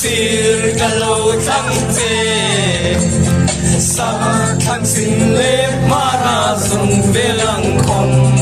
sir kalau thang che sa thang sin le mara sung velang khom